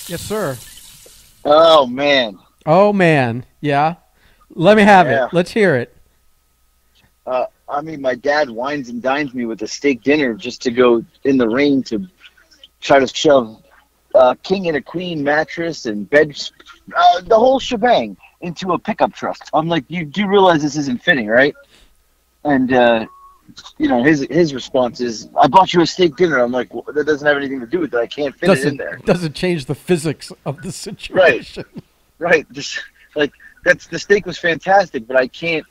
Yes, sir. Oh man, Oh man, yeah. Let me have it. yeah. Let's hear it. I mean, my dad wines and dines me with a steak dinner just to go in the rain to try to shove king and a queen mattress and bed, the whole shebang into a pickup truck. I'm like, you do realize this isn't fitting, right? And his response is, "I bought you a steak dinner." I'm like, well, that doesn't have anything to do with it. I can't fit it in Doesn't there. doesn't change the physics of the Right, situation. right. Just like that's the steak was fantastic, but I can't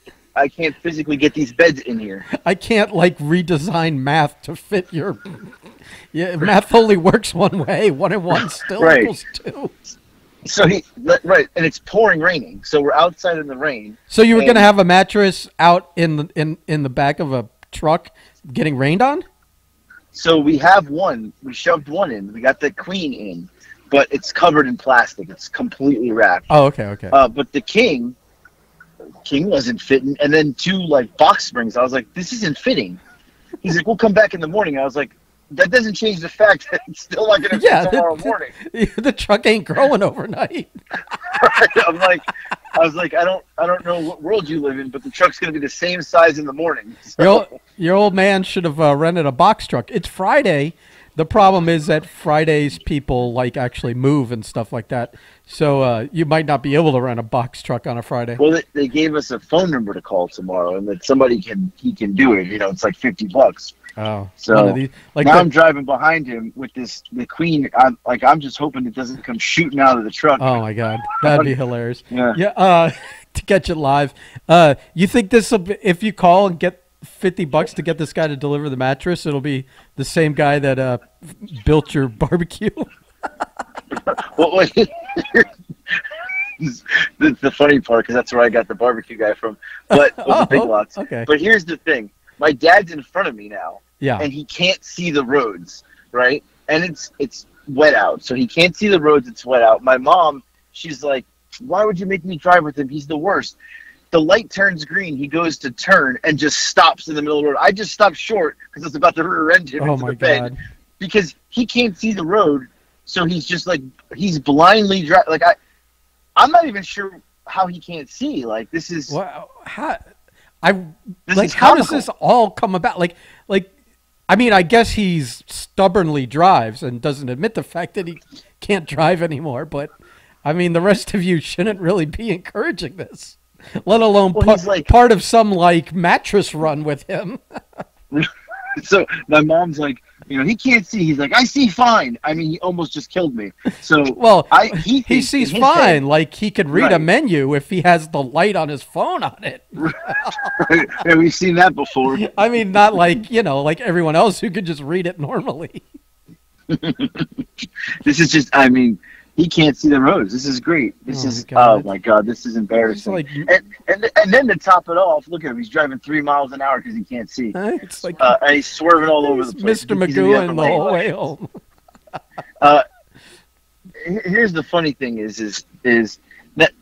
physically get these beds in here. I can't like redesign math to fit your. Yeah, math only works one way. One and one still Right. equals two. So right, and it's pouring raining. So we're outside in the rain, So you were gonna and have a mattress out in the back of a truck getting rained on? so we have one. We shoved one in. We got the queen in, but it's covered in plastic. It's completely wrapped. Oh, okay, okay. But the king wasn't fitting, and then two like box springs. I was like, this isn't fitting. He's like, we'll come back in the morning. I was like, that doesn't change the fact that it's still not going to Yeah, fit tomorrow morning. the truck ain't growing overnight. I'm like, I was like, I don't know what world you live in, but the truck's going to be the same size in the morning. Your old man should have rented a box truck. It's Friday. The problem is that Fridays people like actually move and stuff like that. So you might not be able to rent a box truck on a Friday. Well, they gave us a phone number to call tomorrow, and that somebody he can do it. It's like $50. Oh, one of So these like now I'm the. driving behind him with the queen. I'm just hoping it doesn't come shooting out of the truck. Oh my God, that'd be hilarious. Yeah. Yeah. To catch it live. You think this will if you call and get $50 to get this guy to deliver the mattress, it'll be the same guy that built your barbecue? Well, wait, the funny part, because that's where I got the barbecue guy from. But was the Big Oh, Lots. okay. But here's the thing: my dad's in front of me now, Yeah. and he can't see the roads, right? And it's wet out, so he can't see the roads. It's wet out. My mom, she's like, "Why would you make me drive with him? He's the worst." The light turns green. He goes to turn and just stops in the middle of the road. I just stopped short because I was about to rear-end him Oh into my the bed God. because he can't see the road. So he's just like he's blindly driving. Like I'm not even sure how he can't see. Like this is Well, how I this like is how does comical. this all come about? Like I mean, I guess he's stubbornly drives and doesn't admit the fact that he can't drive anymore, but I mean, the rest of you shouldn't really be encouraging this, let alone Well, he's like part of some like mattress run with him. so. My mom's like, he can't see. He's like, I see fine. I mean, he almost just killed me. So Well, he he thinks sees in his fine, head, like he could read a right? menu if he has the light on his phone on it. Yeah, we've seen that before. I mean, not like, like everyone else who could just read it normally. This is just. I mean, he can't see the roads. This is great. This Oh my is. Oh God. my God. This is It's embarrassing. like And then to top it off, look at him. He's driving 3 miles an hour because he can't see. it's like And he's swerving all over the place. Mr. He's in the Magoo upper and the lane. whole way home. Uh, Here's the funny thing is that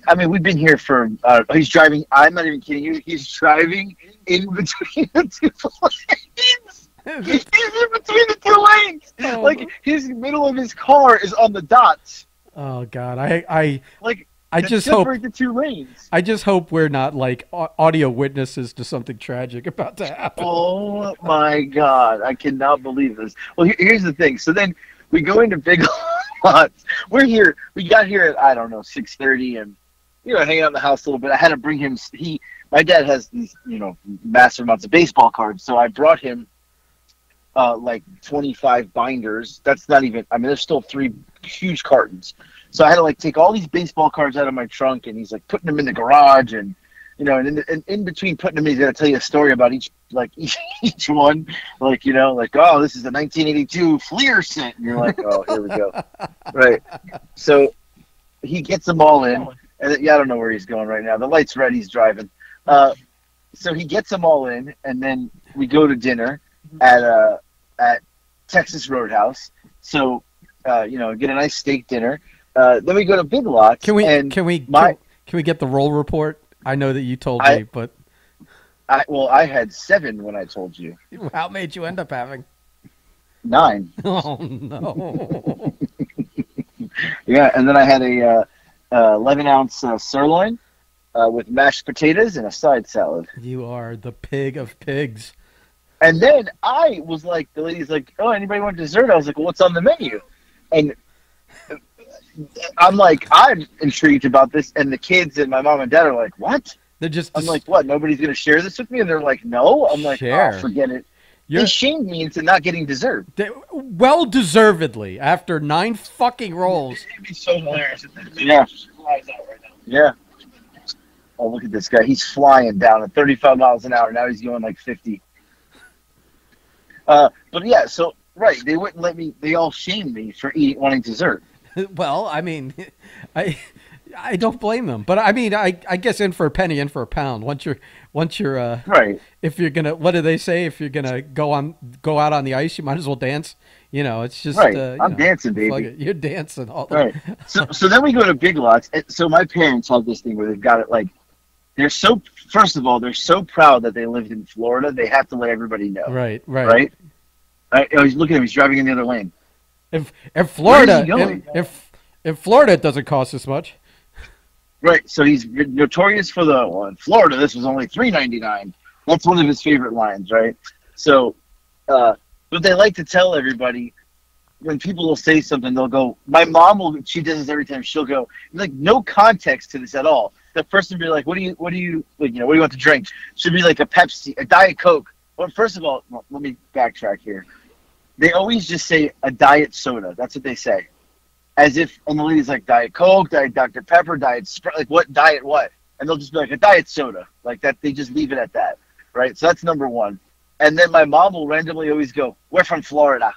I mean we've been here for he's driving. I'm not even kidding you. He's driving in between the two lanes. He's in between the two lanes. Oh. Like his middle of his car is on the dots. Oh God, I Like I that just hope separate the two lanes. I just hope we're not like audio witnesses to something tragic about to happen. Oh my God, I cannot believe this. Well, here's the thing. So then we go into Big Lots. We're here. We got here at I don't know 6:30, and hanging out in the house a little bit. I had to bring him. My dad has these massive amounts of baseball cards, so I brought him like 25 binders. That's not even. I mean, there's still 3 huge cartons. So I had to like take all these baseball cards out of my trunk, and he's like putting them in the garage, and and in between putting them in, he's gonna tell you a story about each each one, like oh, this is the 1982 Fleer set, and you're like, oh, here we go, right? So he gets them all in, and yeah, I don't know where he's going right now. The light's red. He's driving. So he gets them all in, and then we go to dinner at Texas Roadhouse. So get a nice steak dinner. Then we go to Big Lots. Can we and can we my can we get the roll report? I know that you told I- me, but I had 7 when I told you. how made you end up having? 9. Oh no. Yeah, and then I had a 11-ounce sirloin with mashed potatoes and a side salad. You are the pig of pigs. And then I was like, the lady's like, "Oh, anybody want dessert?" I was like, "Well, what's on the menu?" And I'm like, I'm intrigued about this, and the kids and my mom and dad are like, "What?" They're just. I'm like, "What? Nobody's gonna share this with me?" And they're like, "No." I'm like, Share. "Oh, forget it." They shamed me into not getting dessert. Well deservedly, after 9 fucking rolls. It'd be so hilarious. Yeah. Yeah. Oh, look at this guy. He's flying down at 35 miles an hour. Now he's going like 50. But yeah, so, right, they wouldn't let me, they all shamed me for wanting dessert. Well, I mean, I don't blame them, but I mean, I guess in for a penny, in for a pound. Once you're right. If you're gonna, what do they say? If you're gonna go out on the ice, you might as well dance. You know, it's just right. I'm dancing, baby. You're dancing all right. So then we go to Big Lots. So my parents have this thing where they've got it like, first of all, they're so proud that they lived in Florida. They have to let everybody know. Right. Oh, he's looking at him. He's driving in the other lane. If Florida, if Florida, it doesn't cost as much. Right, so he's notorious for in Florida, this was only $3.99. That's one of his favorite lines, right? So, but they like to tell everybody, when people will say something, they'll go, my mom she does this every time, she'll go, like, no context to this at all. The person will be like, what do you what do you want to drink? Should be like a Pepsi, a Diet Coke. Well, first of all, let me backtrack here. They always just say a diet soda. That's what they say. As if, and the lady's like, Diet Coke, Diet Dr. Pepper, Diet Sprite, like what, diet what? And they'll just be like, a diet soda. Like that, they just leave it at that, right? So that's number one. And then my mom will randomly always go, we're from Florida.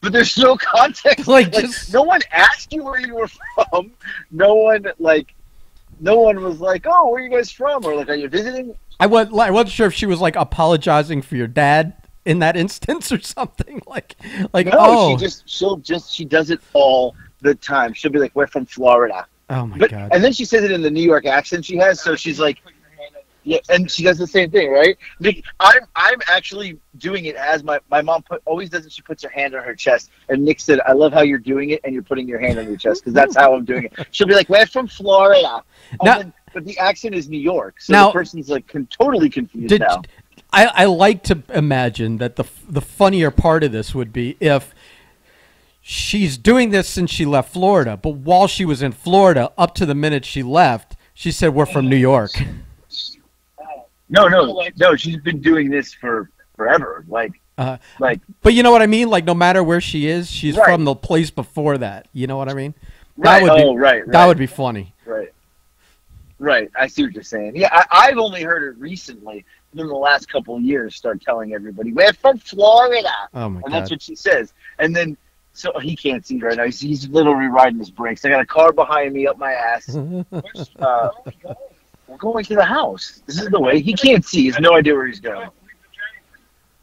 But there's no context. Like no one asked you where you were from. No one was like, oh, where are you guys from? Or like, are you visiting? I wasn't sure if she was like apologizing for your dad in that instance or something like no, oh, she does it all the time. She'll be like, we're from Florida. Oh my God. And then she says it in the New York accent she has, so she's like, yeah, and she does the same thing, right? Like, I'm actually doing it as my mom always does it. She puts her hand on her chest, and Nick said, I love how you're doing it and you're putting your hand on your chest, because that's how I'm doing it. She'll be like, we're from Florida. But the accent is New York, so the person's like totally confused now. I like to imagine that the funnier part of this would be if she's doing this since she left Florida, but while she was in Florida, up to the minute she left, she said, we're from New York. No, she's been doing this for forever. But you know what I mean? Like, no matter where she is, she's from the place before that. You know what I mean? That would be funny. Right. I see what you're saying. Yeah, I've only heard it recently. In the last couple of years, start telling everybody, we're from Florida. Oh my God. And that's what she says. And then, so he can't see right now. He's literally riding his brakes. I got a car behind me up my ass. We're going to the house. This is the way. He can't see. He has no idea where he's going.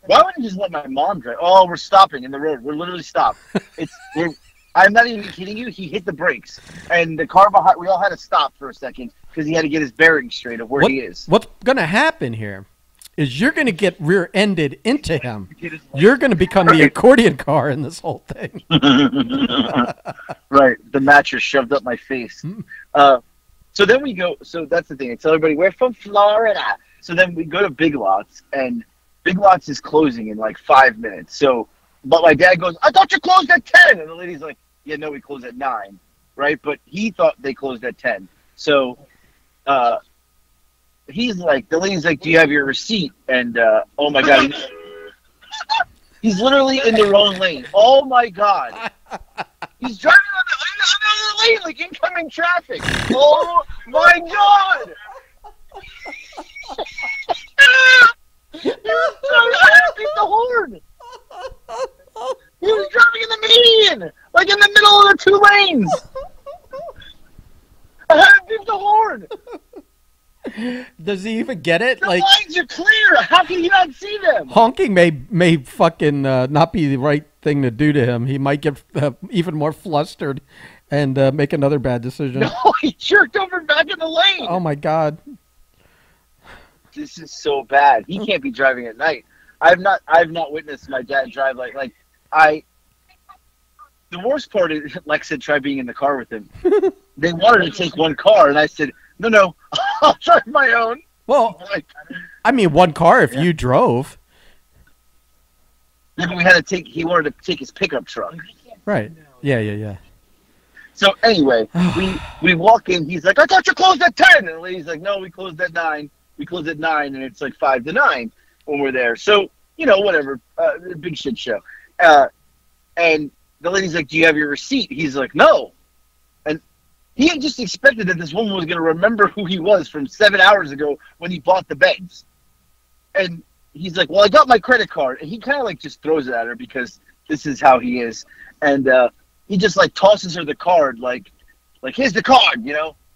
Why wouldn't you just let my mom drive? Oh, we're stopping in the road. We're literally stopped. I'm not even kidding you. He hit the brakes. And the car behind, we all had to stop for a second because he had to get his bearings straight of where he is. What's going to happen here is you're going to get rear-ended into him. You're going to become the accordion car in this whole thing. Right. The mattress shoved up my face. So then we go, so that's the thing. I tell everybody, we're from Florida. So then we go to Big Lots, and Big Lots is closing in like 5 minutes. But my dad goes, I thought you closed at 10. And the lady's like, yeah, no, we closed at 9. Right? But he thought they closed at 10. So he's like, the lady's like, do you have your receipt? And oh my God. He's literally in the wrong lane. Oh my God. He's driving on the lane like incoming traffic. Oh my God. He was I had to beat the horn. He was driving in the median, like in the middle of the 2 lanes. I had to beat the horn. Does he even get it? The lines are clear. How can you not see them? Honking may fucking not be the right thing to do to him. He might get even more flustered and make another bad decision. No, he jerked over back in the lane. Oh my God. This is so bad. He can't be driving at night. I've not witnessed my dad drive like the worst part is, Lex said, try being in the car with him. They wanted to take one car, and I said, no, I'll drive my own. Well, Like, I mean, one car if you drove. then we had to take. He wanted to take his pickup truck. Right. Yeah. So anyway, we walk in. He's like, I thought you closed at 10. And the lady's like, no, we closed at 9. We closed at 9, and it's like 5 to 9 when we're there. So, whatever. Big shit show. And the lady's like, do you have your receipt? He's like, no. And he had just expected that this woman was going to remember who he was from 7 hours ago when he bought the beds. And he's like, well, I got my credit card. And he kind of like just throws it at her because this is how he is. And he just like tosses her the card like here's the card,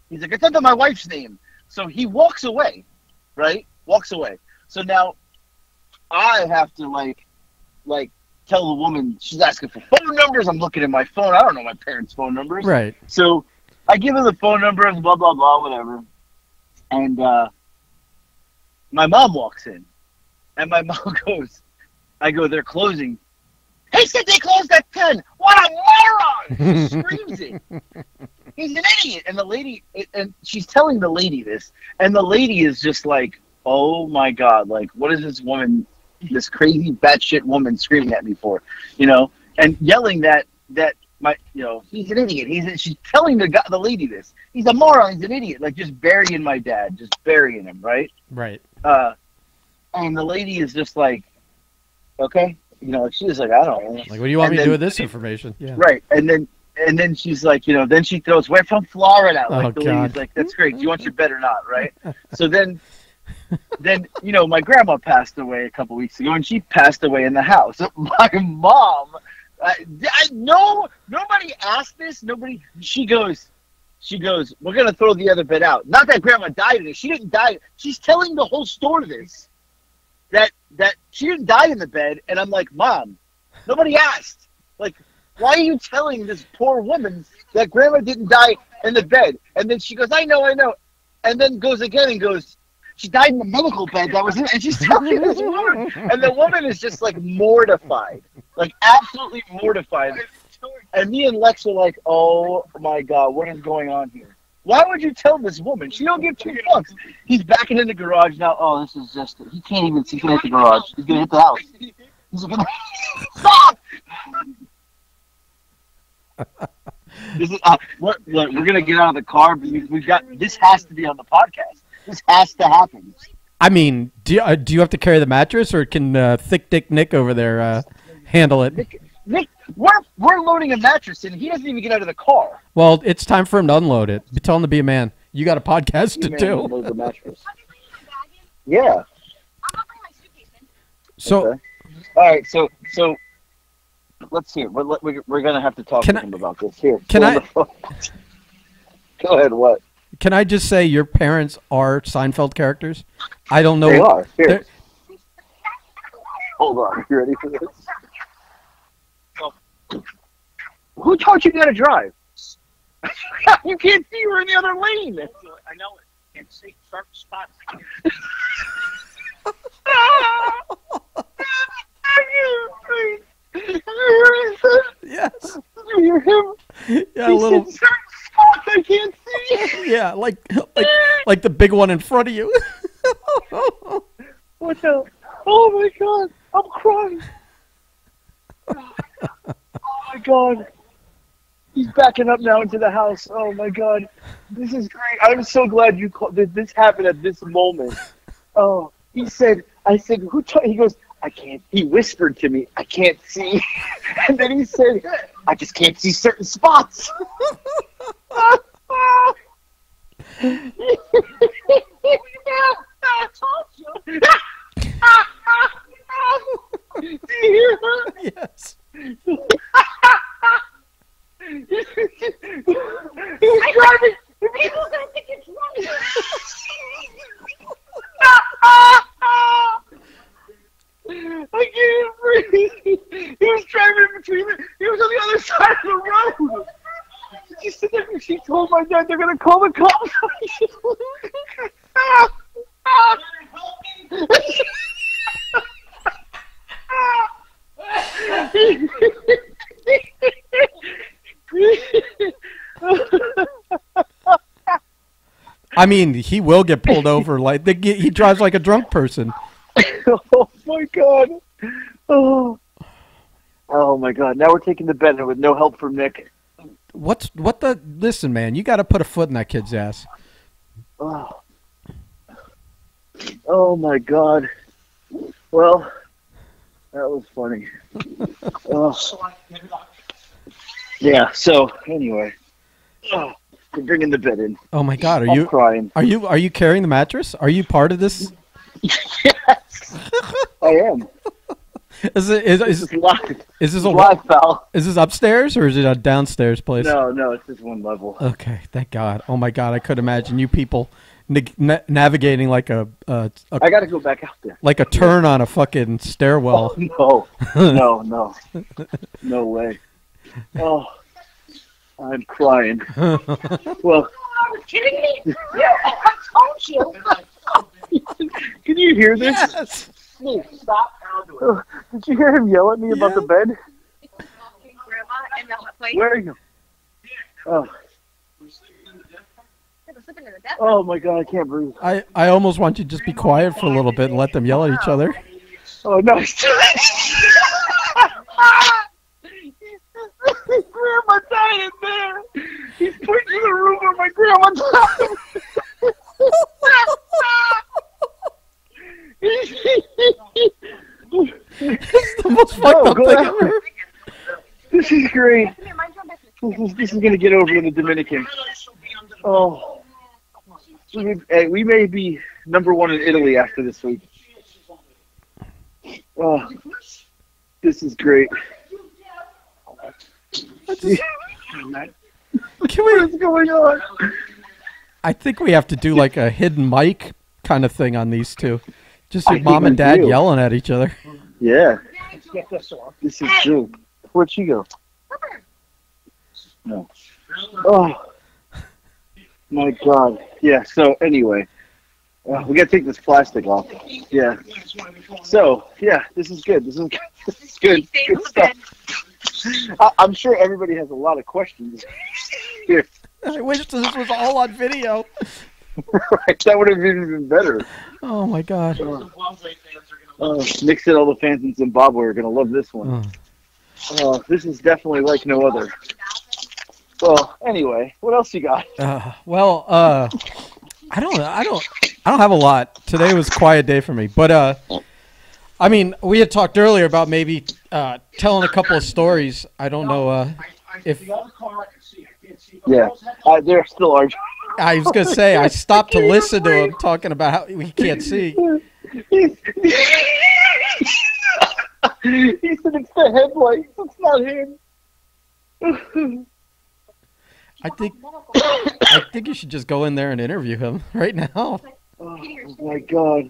He's like, it's under my wife's name. So he walks away, right? Walks away. So now I have to like tell the woman, she's asking for phone numbers. I'm looking at my phone. I don't know my parents' phone numbers. Right. So I give her the phone number and blah, blah, blah, whatever. And my mom walks in. And my mom goes, they're closing. He said they closed at 10. What a moron! She screams it. He's an idiot. And the lady, and she's telling the lady this. And the lady is just like, oh my God, like, what is this woman, this crazy batshit woman screaming at me for? And yelling that my, he's an idiot. She's telling the lady this. He's a moron. He's an idiot. Like, just burying my dad. Just burying him, right? Right. And the lady is just like, okay. She's like, I don't know. Like, what do you want me to do with this information? Yeah. Right. And then she's like, then she throws, we're from Florida. Like, the God. lady's like, that's great. Do you want your bed or not? Right. So then, my grandma passed away a couple weeks ago, and she passed away in the house. My mom, nobody asked this. Nobody, she goes, we're going to throw the other bed out. Not that grandma died in it. She didn't die. She's telling the whole store this. That she didn't die in the bed, and I'm like, Mom, nobody asked. Like, why are you telling this poor woman that grandma didn't die in the bed? And then she goes, I know. And then goes again and goes, she died in the medical bed. That was it. And she's telling this woman. And the woman is just like mortified, like absolutely mortified. And me and Lex are like, oh my God, what is going on here? Why would you tell this woman? She don't give 2 fucks. He's backing in the garage now. Oh, this is just, he can't even see. He can hit the garage. He's going to hit the house. He's going to, stop! This is, we're going to get out of the car, but we've got, this has to be on the podcast. This has to happen. I mean, do you have to carry the mattress, or can Thick Dick Nick over there handle it? Nick, we're loading a mattress in. He doesn't even get out of the car. Well, it's time for him to unload it. Tell him to be a man. You got a podcast to do. Unload the mattress. Yeah. So, okay. All right. So let's hear. We're gonna have to talk to him about this. Here. Go ahead. What? Can I just say your parents are Seinfeld characters? I don't know. They are. Here. Hold on. You ready for this? Who taught you how to drive? You can't see we're in the other lane. I know it. Can't see sharp spots. Yes. You hear him? Yeah, a little. Certain spots I can't see. Yeah, like the big one in front of you. What the? Oh my God! I'm crying. Oh my God. He's backing up now into the house. Oh my God. This is great. I'm so glad you called. This happened at this moment. Oh, I said, who taught? He goes, I can't. He whispered to me, I can't see. And then he said, I just can't see certain spots. Do you hear her? Yes. He's driving. People don't think it's right. I can't breathe. He was driving between the. He was on the other side of the road. She said that she told my dad they're gonna call the cops. I mean, he will get pulled over. Like he drives like a drunk person. Oh my God. Oh my God. Now we're taking the bed with no help from Nick. Listen, man, you got to put a foot in that kid's ass. Oh my God. Well, that was funny. Yeah. So anyway, we're bringing the bed in. Oh my God, I'm crying. Are you carrying the mattress? Are you part of this? Yes, I am. Is this live? Is this live, pal? Is this upstairs or is it a downstairs place? No, it's just one level. Okay, thank God. Oh my God, I could imagine you people navigating like a I got to go back out there. Like a turn on a fucking stairwell. Oh, no, no way. Oh, I'm crying. Well, Are you kidding me? Yeah, I told you. can you hear this? Yes. Stop. I'll do it. Did you hear him yell at me about the bed? Grandma and the place. Where are you? Oh. Slipping in the death. Oh my God, I can't breathe. I almost want you to just be quiet for a little bit and let them yell at each other. Oh no. Grandma died in there. He's pointing to the room where my grandma died. It's the most fucked up thing ever. This is great. This is gonna get over in the Dominican. Oh, we may be #1 in Italy after this week. Oh, this is great. What is going on? I think we have to do like a hidden mic kind of thing on these two. Just your mom and dad yelling at each other. Yeah. Get this off. This is true. Where'd she go? No. Oh. My God. Yeah, so anyway. We got to take this plastic off. Yeah. So, yeah, this is good. This is good. Good stuff. I'm sure everybody has a lot of questions here. I wish this was all on video. Right, that would have been even better. Oh my God. Nick said all the fans in Zimbabwe are going to love this one. This is definitely like no other. Well, anyway, what else you got? I don't have a lot. Today was a quiet day for me, but I mean, we had talked earlier about maybe telling a couple of stories. I don't know if. Yeah, they're still arguing. I was gonna say I stopped to listen to him talking about how we can't see. He said it's the headlights. It's not him. I think you should just go in there and interview him right now. Oh my God,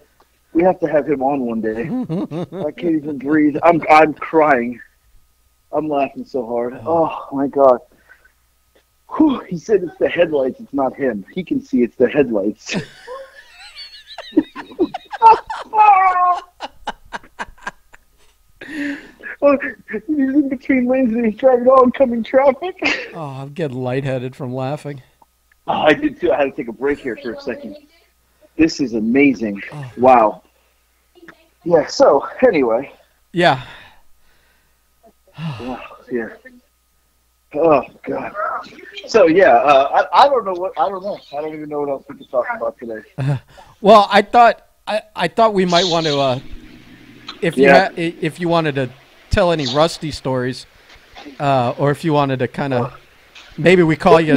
we have to have him on one day. I can't even breathe. I'm crying. I'm laughing so hard. Oh my God. Whew, he said it's the headlights. It's not him. He can see it's the headlights. Oh, he's in between lanes and he's driving oncoming traffic. Oh, I'm getting lightheaded from laughing. Oh, I did too. I had to take a break here for a second. This is amazing. Wow. Yeah, so, anyway. Yeah. Yeah. Oh, God. So, yeah, I don't know. I don't even know what else we can talk about today. Well, I thought we might want to, if you wanted to tell any Rusty stories, or if you wanted to kind of, maybe we call you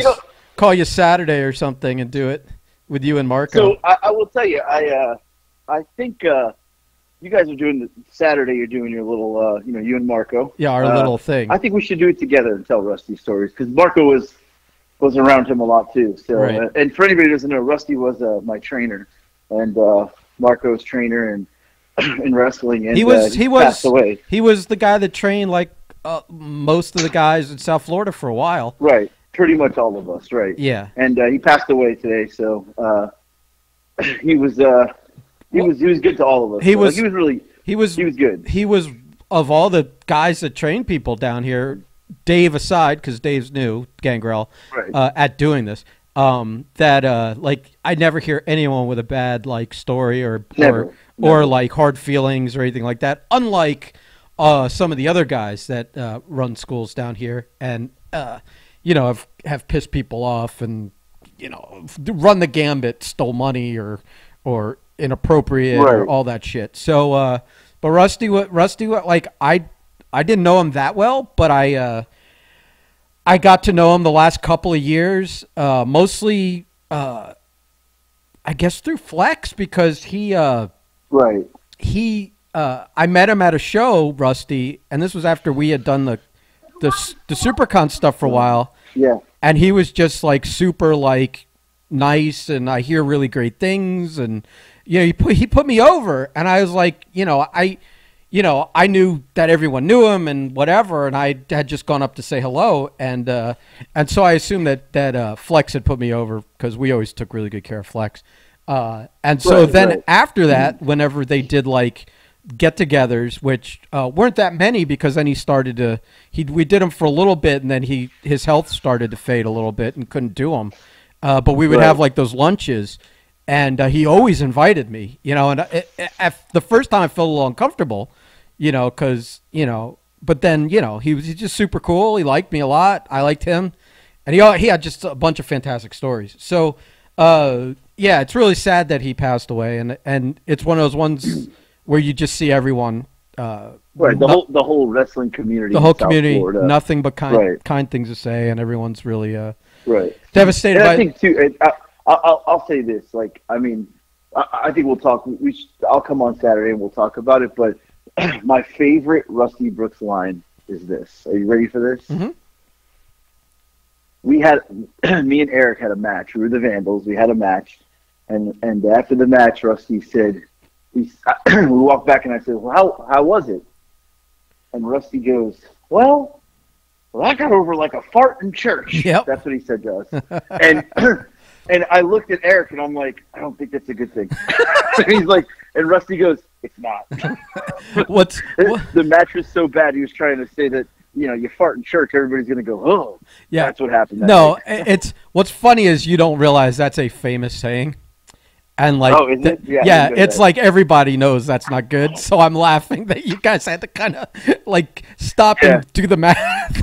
Saturday or something and do it with you and Marco. So I will tell you, I think you guys are doing the Saturday. You're doing your little, you and Marco. Yeah, our little thing. I think we should do it together and tell Rusty stories because Marco was around him a lot too. So, right. And for anybody who doesn't know, Rusty was my trainer and Marco's trainer and in wrestling. And he passed away. He was the guy that trained like most of the guys in South Florida for a while. Right. Pretty much all of us, right? Yeah. And he passed away today, so he was good to all of us. He was good. He was of all the guys that train people down here, Dave aside, because Dave's new, Gangrel, right. At doing this. that like I never hear anyone with a bad like story Never. or like hard feelings or anything like that. Unlike some of the other guys that run schools down here and you know have pissed people off and you know run the gambit, stole money or inappropriate or Right. all that shit. So but Rusty like I didn't know him that well, but I got to know him the last couple of years, mostly, I guess through Flex because Right. I met him at a show, Rusty, and this was after we had done the SuperCon stuff for a while, Yeah. and he was just like super like nice, and I hear really great things, and you know he put me over, and I was like, I knew that everyone knew him and whatever, and I had just gone up to say hello, and so I assumed that Flex had put me over because we always took really good care of Flex, and so then after that, whenever they did like get-togethers, which weren't that many because then he started to we did them for a little bit, and then his health started to fade a little bit and couldn't do them, but we would have like those lunches. And he always invited me, you know, and the first time I felt a little uncomfortable, you know, because, you know, but then, you know, he's just super cool. He liked me a lot. I liked him. And he had just a bunch of fantastic stories. So, yeah, it's really sad that he passed away. And it's one of those ones where you just see everyone. Right, the whole wrestling community. The whole in South community, Florida. nothing but kind things to say. And everyone's really devastated And by I think, too, I'll say this. Like, I mean, I think we'll talk. I'll come on Saturday and we'll talk about it. But my favorite Rusty Brooks line is this. Are you ready for this? Mm-hmm. We had me and Eric had a match. We were the Vandals. We had a match, and after the match, Rusty said, we walked back and I said, "Well, how was it?" And Rusty goes, "Well, I got over like a fart in church." Yep. That's what he said to us. And I looked at Eric and I'm like, I don't think that's a good thing. And he's like, and Rusty goes, "It's not." What? The mattress so bad he was trying to say that, you know, you fart in church, everybody's gonna go, "Oh, yeah." That's what happened. No, it's what's funny is you don't realize that's a famous saying, and like, oh, is it? yeah, it's like everybody knows that's not good. So I'm laughing that you guys had to kind of like stop and do the math.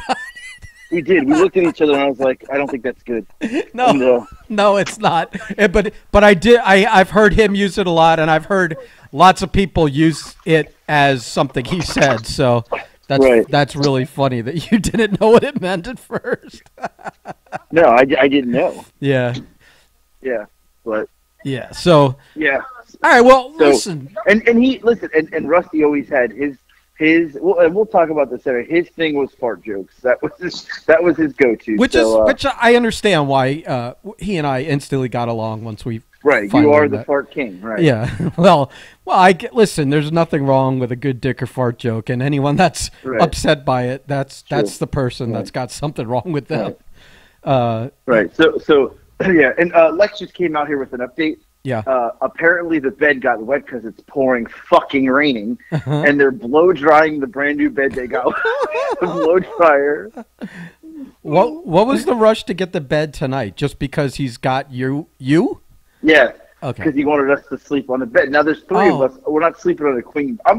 We did. We looked at each other and I was like, I don't think that's good. No, it's not. But I've heard him use it a lot, and I've heard lots of people use it as something he said. So that's really funny that you didn't know what it meant at first. No, I didn't know. Yeah. Yeah, but yeah. So yeah. All right. Well, listen. And Rusty always had his. And we'll talk about this later. His thing was fart jokes. That was his go-to. Which I understand why he and I instantly got along once we. Right, you are the fart king, right? Yeah. Well, listen. There's nothing wrong with a good dick or fart joke, and anyone that's upset by it, that's the person that's got something wrong with them. Right. So yeah, and Lex just came out here with an update. Yeah. Apparently the bed got wet because it's pouring fucking raining, and they're blow drying the brand new bed they got with the blow dryer. What was the rush to get the bed tonight? Just because he's got you? Yeah. Okay. Because he wanted us to sleep on the bed. Now there's three of us. We're not sleeping on a queen. I'll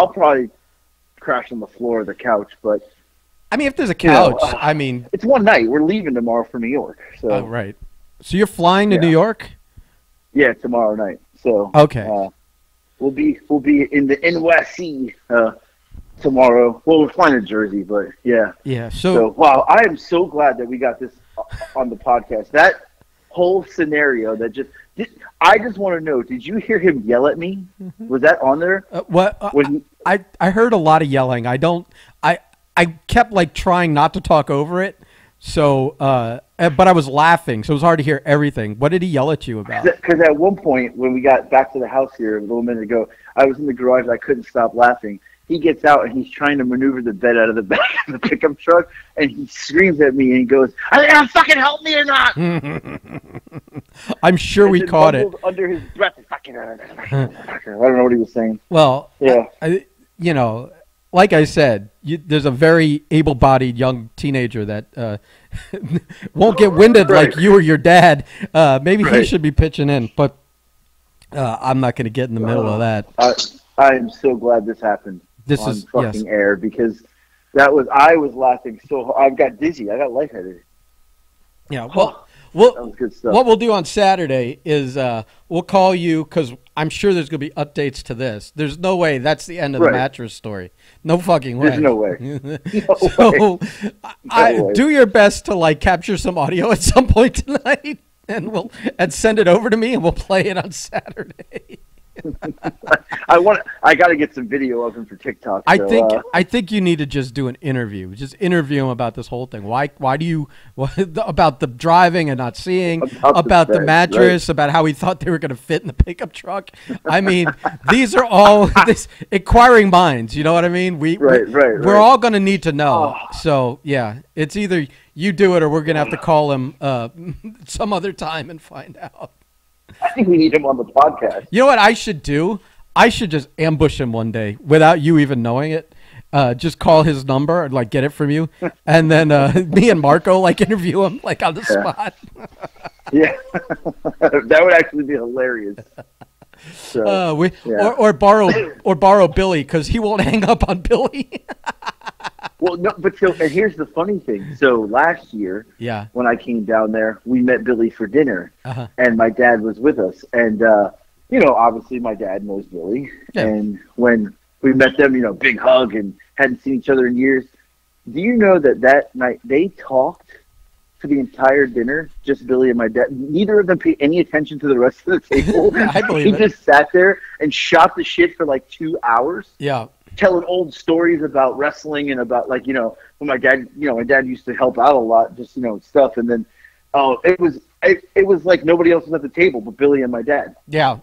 probably crash on the floor of the couch, but. I mean, if there's a couch, I mean. It's one night. We're leaving tomorrow for New York. So. Oh, right. So you're flying to New York? Yeah, tomorrow night. So okay, we'll be in the NYC tomorrow. Well, we're flying to Jersey, but yeah. Yeah. So wow, I am so glad that we got this on the podcast. That whole scenario I just want to know, did you hear him yell at me? Was that on there? I heard a lot of yelling. I kept like trying not to talk over it. So, but I was laughing, so it was hard to hear everything. What did he yell at you about? Because at one point, when we got back to the house here a little minute ago, I was in the garage and I couldn't stop laughing. He gets out and he's trying to maneuver the bed out of the back of the pickup truck, and he screams at me and he goes, "Are you gonna fucking help me or not?" I'm sure we caught it under his breath. I don't know what he was saying. Well, yeah, like I said, there's a very able-bodied young teenager that won't get winded Right. like you or your dad. Maybe he Right. should be pitching in, but I'm not going to get in the middle of that. I am so glad this happened This on is fucking yes. air because I was laughing so hard. I got dizzy. I got lightheaded. Yeah. That Well, was good stuff. what we'll do on Saturday is we'll call you because I'm sure there's going to be updates to this. There's no way that's the end of the Right. mattress story. No fucking way. There's no way. So way. do your best to like capture some audio at some point tonight, and send it over to me, and we'll play it on Saturday. I got to get some video of him for TikTok. I so, think you need to just do an interview. Just interview him about this whole thing. Why do you about the driving and not seeing, about the bed, mattress, about how he thought they were going to fit in the pickup truck. I mean, these are all this inquiring minds. You know what I mean? We're all going to need to know. So yeah, it's either you do it or we're going to have to call him some other time and find out. I think we need him on the podcast. You know what I should do? I should just ambush him one day without you even knowing it. Just call his number and like get it from you, and then me and Marco like interview him like on the spot. Yeah, that would actually be hilarious. So, or borrow Billy because he won't hang up on Billy. Well, no, but and here's the funny thing. So last year, Yeah. when I came down there, we met Billy for dinner, Uh-huh. and my dad was with us. And obviously my dad knows Billy. Yeah. And when we met them, big hug and hadn't seen each other in years. Do you know that night they talked for the entire dinner, just Billy and my dad? Neither of them paid any attention to the rest of the table. I believe he it. just sat there and shot the shit for like 2 hours. Yeah. Telling old stories about wrestling and about when my dad used to help out a lot, just stuff. And then, it was like nobody else was at the table but Billy and my dad. Yeah.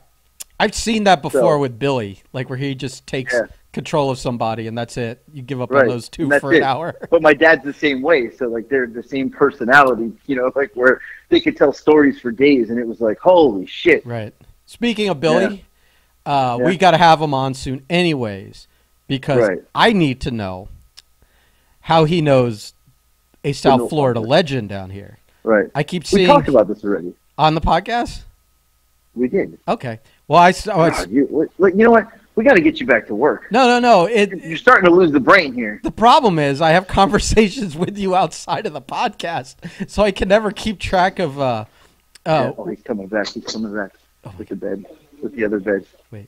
I've seen that before So- with Billy, like where he just takes Yeah. control of somebody and that's it. You give up on Right. those two And that's for an it. hour. But my dad's the same way, so like they're the same personality, like where they could tell stories for days, and it was like, holy shit. Right. Speaking of Billy, we got to have him on soon anyways, because Right. I need to know how he knows a South Florida legend down here. Right. I keep We seeing talked about this already. on the podcast. We did. Okay. Well, God, you know what? We got to get you back to work. no. You're starting to lose the brain here. The problem is I have conversations with you outside of the podcast, so I can never keep track of. He's coming back. He's coming back with the bed, with the other bed. Wait.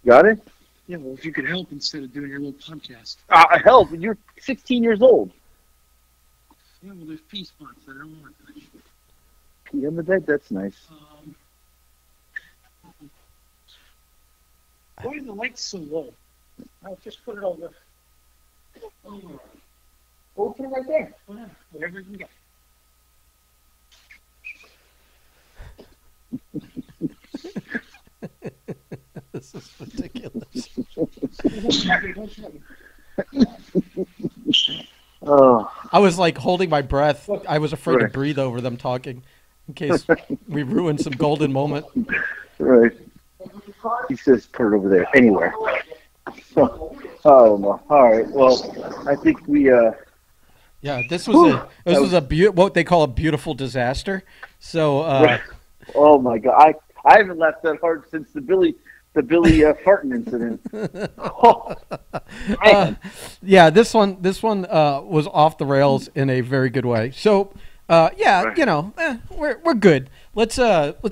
Got it? Yeah, well, if you could help instead of doing your little podcast. Help! You're 16 years old. Yeah, well, there's pee spots that I don't want to touch. Pee on the bed? That's nice. Why are the lights so low? I'll just put it over. We'll put it right there. Whatever you can get. This is ridiculous. Oh, I was like holding my breath. I was afraid to Right. breathe over them talking in case we ruined some golden moment. right. He says put it over there. Anywhere. Oh, no. All right. Well, I think we, Yeah, this was what they call a beautiful disaster. So oh my God. I haven't laughed that hard since the Billy farting incident. Oh, man. yeah, this one was off the rails in a very good way. So we're good. Let's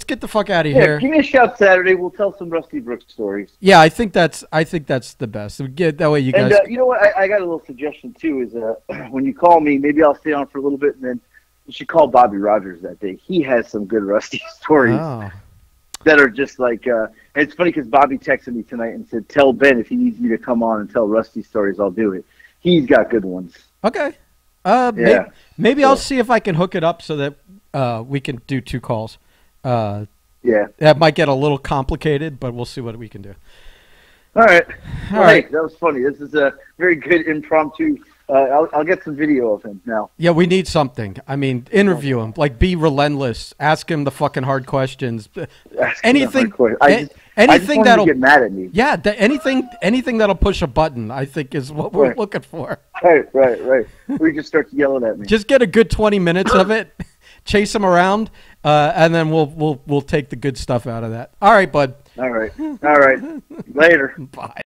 get the fuck out of Yeah, here. give me a shout Saturday. We'll tell some Rusty Brooks stories. Yeah, I think that's the best. That way you guys. And you know what? I got a little suggestion too. Is when you call me, maybe I'll stay on for a little bit, and then you should call Bobby Rogers that day. He has some good Rusty stories Oh. that are just like. And it's funny because Bobby texted me tonight and said, "Tell Ben if he needs me to come on and tell Rusty stories, I'll do it." He's got good ones. Okay. Yeah. Maybe I'll see if I can hook it up so that we can do 2 calls. Yeah. That might get a little complicated, but we'll see what we can do. All right. All Well, right. Hey, that was funny. This is a very good impromptu I'll get some video of him now. Yeah, we need something. I mean, interview him. Like, be relentless. Ask him the fucking hard questions. Anything. I just Anything want him that'll to get mad at me. Yeah, anything that'll push a button, I think, is what we're looking for. Right. We just start yelling at me. Just get a good 20 minutes of it, chase him around, and then we'll take the good stuff out of that. All right, bud. All right. Later. Bye.